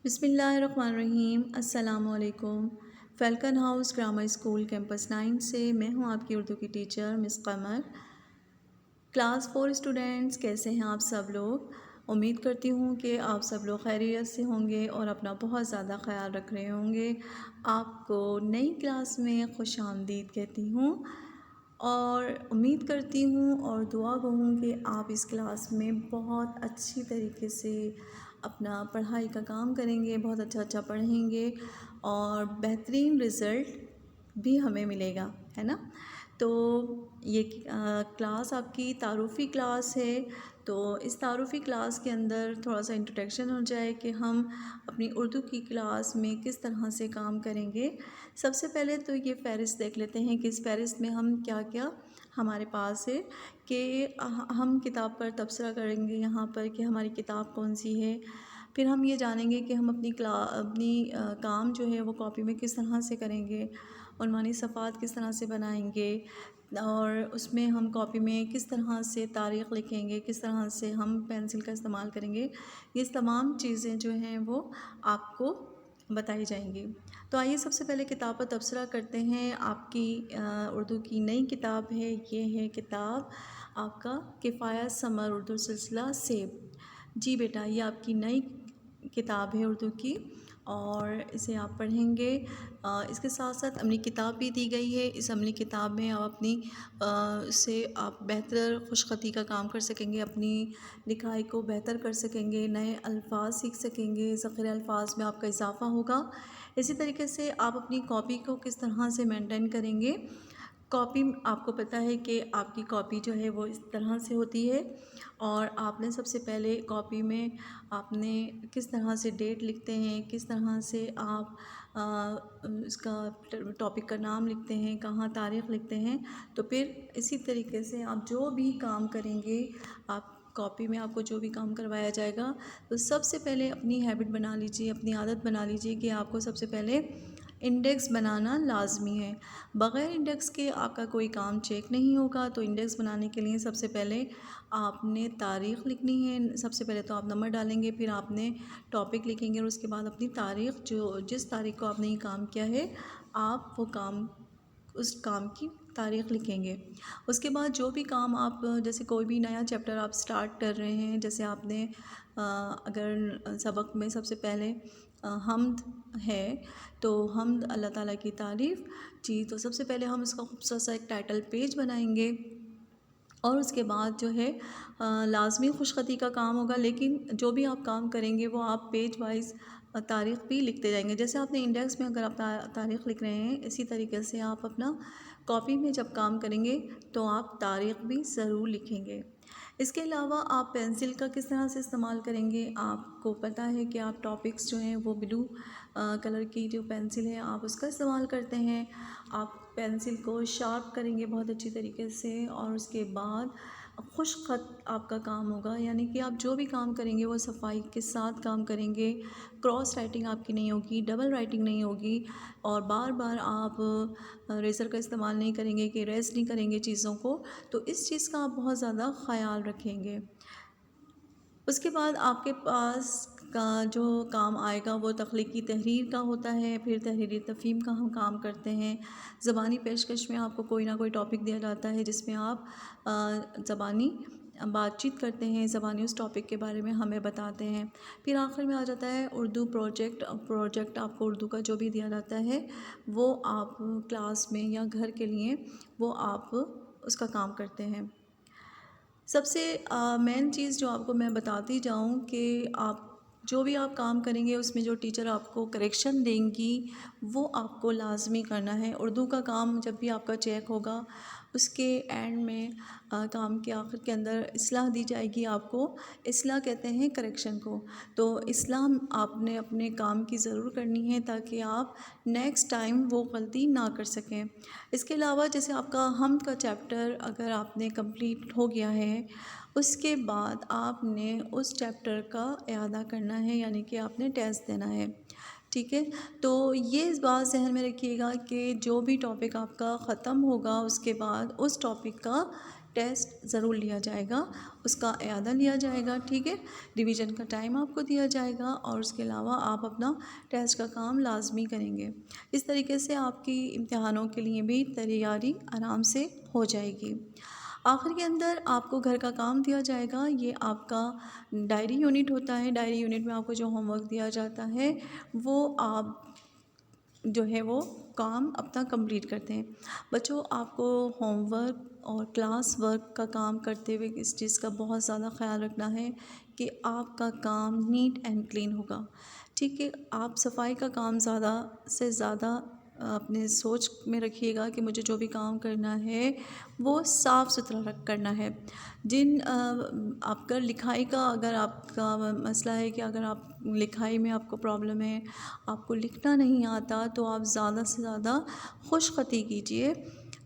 बिस्मिल्लाहिर्रहमानिर्रहीम। अस्सलामुअलैकुम। फ़ैल्कन house grammar school campus 9 से मैं हूं आपकी उर्दू की टीचर मिस कमर। क्लास 4 स्टूडेंट्स, कैसे हैं आप सब लोग? उम्मीद करती हूं कि आप सब लोग खैरियत से होंगे और अपना बहुत ज़्यादा ख़याल रख रहे होंगे। आपको नई क्लास में खुशामदीद कहती हूँ और उम्मीद करती हूँ और दुआ गो हूँ कि आप इस क्लास में बहुत अच्छी तरीके से अपना पढ़ाई का काम करेंगे, बहुत अच्छा पढ़ेंगे और बेहतरीन रिज़ल्ट भी हमें मिलेगा, है ना। तो ये क्लास आपकी तारुफ़ी क्लास है। तो इस तारुफ़ी क्लास के अंदर थोड़ा सा इंट्रोडक्शन हो जाए कि हम अपनी उर्दू की क्लास में किस तरह से काम करेंगे। सबसे पहले तो ये फ़हरिस्त देख लेते हैं कि इस फ़हरिस्त में हम क्या क्या हमारे पास है कि हम किताब पर तबसरा करेंगे यहाँ पर कि हमारी किताब कौन सी है। फिर हम ये जानेंगे कि हम अपनी काम जो है वो कॉपी में किस तरह से करेंगे, उन्वानी सफ़ात किस तरह से बनाएंगे और उसमें हम कॉपी में किस तरह से तारीख़ लिखेंगे, किस तरह से हम पेंसिल का इस्तेमाल करेंगे। ये तमाम चीज़ें जो हैं वो आपको बताई जाएंगी। तो आइए सबसे पहले किताब पर तबसरा करते हैं। आपकी उर्दू की नई किताब है, ये है किताब आपका किफ़ायत समर उर्दू सिलसिला सेब। जी बेटा, ये आपकी नई किताब है उर्दू की और इसे आप पढ़ेंगे। इसके साथ साथ अमली किताब भी दी गई है। इस अमली किताब में आप अपनी से आप बेहतर खुशख़ती का काम कर सकेंगे, अपनी लिखाई को बेहतर कर सकेंगे, नए अल्फाज सीख सकेंगे, ज़ख़ीरे अल्फाज में आपका इजाफ़ा होगा। इसी तरीके से आप अपनी कॉपी को किस तरह से मेंटेन करेंगे। कॉपी, आपको पता है कि आपकी कॉपी जो है वो इस तरह से होती है और आपने सबसे पहले कॉपी में आपने किस तरह से डेट लिखते हैं, किस तरह से आप इसका टॉपिक का नाम लिखते हैं, कहाँ तारीख़ लिखते हैं। तो फिर इसी तरीके से आप जो भी काम करेंगे, आप कॉपी में आपको जो भी काम करवाया जाएगा, तो सबसे पहले अपनी हैबिट बना लीजिए, अपनी आदत बना लीजिए कि आपको सबसे पहले इंडेक्स बनाना लाजमी है। बग़ैर इंडेक्स के आपका कोई काम चेक नहीं होगा। तो इंडेक्स बनाने के लिए सबसे पहले आपने तारीख़ लिखनी है। सबसे पहले तो आप नंबर डालेंगे, फिर आपने टॉपिक लिखेंगे और उसके बाद अपनी तारीख़, जो जिस तारीख़ को आपने ये काम किया है, आप वो काम, उस काम की तारीख़ लिखेंगे। उसके बाद जो भी काम आप, जैसे कोई भी नया चैप्टर आप स्टार्ट कर रहे हैं, जैसे आपने अगर सबक में सबसे पहले हम्द है तो हम्द अल्लाह ताला की तारीफ़ जी, तो सबसे पहले हम इसका खूबसूरत सा एक टाइटल पेज बनाएंगे और उसके बाद जो है लाज़मी खुशख़ती का काम होगा। लेकिन जो भी आप काम करेंगे वो आप पेज वाइज़ तारीख़ भी लिखते जाएंगे। जैसे आपने इंडेक्स में अगर आप तारीख़ लिख रहे हैं, इसी तरीके से आप अपना कॉपी में जब काम करेंगे तो आप तारीख़ भी ज़रूर लिखेंगे। इसके अलावा आप पेंसिल का किस तरह से इस्तेमाल करेंगे। आपको पता है कि आप टॉपिक्स जो हैं वो ब्लू कलर की जो पेंसिल है आप उसका इस्तेमाल करते हैं। आप पेंसिल को शार्प करेंगे बहुत अच्छी तरीके से और उसके बाद खुश ख़त आपका काम होगा, यानी कि आप जो भी काम करेंगे वो सफाई के साथ काम करेंगे। क्रॉस राइटिंग आपकी नहीं होगी, डबल राइटिंग नहीं होगी और बार बार आप रेज़र का इस्तेमाल नहीं करेंगे कि इरेज़ नहीं करेंगे चीज़ों को। तो इस चीज़ का आप बहुत ज़्यादा ख़याल रखेंगे। उसके बाद आपके पास का जो काम आएगा वो तख्लीकी तहरीर का होता है। फिर तहरीरी तफ़हीम का हम काम करते हैं। ज़बानी पेशकश में आपको कोई ना कोई टॉपिक दिया जाता है जिसमें आप ज़बानी बातचीत करते हैं, ज़बानी उस टॉपिक के बारे में हमें बताते हैं। फिर आखिर में आ जाता है उर्दू प्रोजेक्ट आपको उर्दू का जो भी दिया जाता है वो आप क्लास में या घर के लिए वो आप उसका काम करते हैं। सबसे मेन चीज़ जो आपको मैं बताती जाऊँ कि आप जो भी आप काम करेंगे उसमें जो टीचर आपको करेक्शन देंगी वो आपको लाज़मी करना है। उर्दू का काम जब भी आपका चेक होगा उसके एंड में काम के आखिर के अंदर इस्लाह दी जाएगी आपको। इस्लाह कहते हैं करेक्शन को। तो इस्लाह आपने अपने काम की ज़रूर करनी है ताकि आप नेक्स्ट टाइम वो गलती ना कर सकें। इसके अलावा जैसे आपका हम्द का चैप्टर अगर आपने कंप्लीट हो गया है, उसके बाद आपने उस चैप्टर का इआदा करना है, यानी कि आपने टेस्ट देना है। ठीक है, तो ये इस बात ज़हन में रखिएगा कि जो भी टॉपिक आपका ख़त्म होगा उसके बाद उस टॉपिक का टेस्ट ज़रूर लिया जाएगा, उसका इआदा लिया जाएगा, ठीक है। रिवीजन का टाइम आपको दिया जाएगा और उसके अलावा आप अपना टेस्ट का काम लाजमी करेंगे। इस तरीके से आपकी इम्तिहानों के लिए भी तैयारी आराम से हो जाएगी। आखिर के अंदर आपको घर का काम दिया जाएगा, ये आपका डायरी यूनिट होता है। डायरी यूनिट में आपको जो होमवर्क दिया जाता है वो आप जो है वो काम अपना कंप्लीट करते हैं। बच्चों, आपको होमवर्क और क्लास वर्क का काम करते हुए इस चीज़ का बहुत ज़्यादा ख्याल रखना है कि आपका काम नीट एंड क्लीन होगा, ठीक है। आप सफाई का काम ज़्यादा से ज़्यादा अपने सोच में रखिएगा कि मुझे जो भी काम करना है वो साफ़ सुथरा रख करना है। आपका लिखाई का अगर आपका मसला है कि अगर आप लिखाई में आपको प्रॉब्लम है, आपको लिखना नहीं आता, तो आप ज़्यादा से ज़्यादा खुशख़ती कीजिए,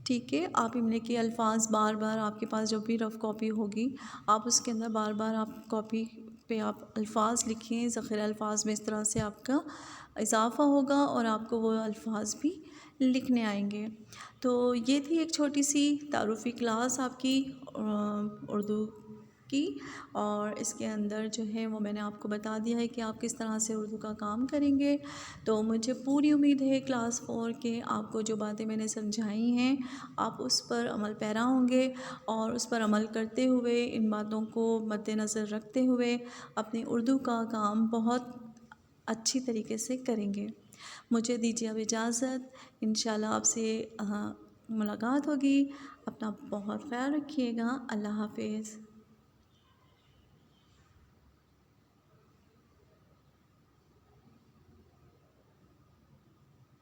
ठीक है। आप इमले के अल्फाज बार बार आपके पास जो भी रफ़ कॉपी होगी आप उसके अंदर बार बार आप कॉपी पे आप अल्फाज लिखें। ज़ख़ीरा अल्फाज में इस तरह से आपका इजाफ़ा होगा और आपको वो अल्फाज भी लिखने आएंगे। तो ये थी एक छोटी सी तारुफ़ी क्लास आपकी उर्दू की, और इसके अंदर जो है वो मैंने आपको बता दिया है कि आप किस तरह से उर्दू का काम करेंगे। तो मुझे पूरी उम्मीद है क्लास 4 के आपको जो बातें मैंने समझाई हैं आप उस पर अमल पैरा होंगे और उस पर अमल करते हुए, इन बातों को मद्देनज़र रखते हुए अपनी उर्दू का काम बहुत अच्छी तरीके से करेंगे। मुझे दीजिए अब इजाज़त, इंशाल्लाह आपसे मुलाकात होगी। अपना बहुत ख्याल रखिएगा। अल्लाह हाफ़िज़।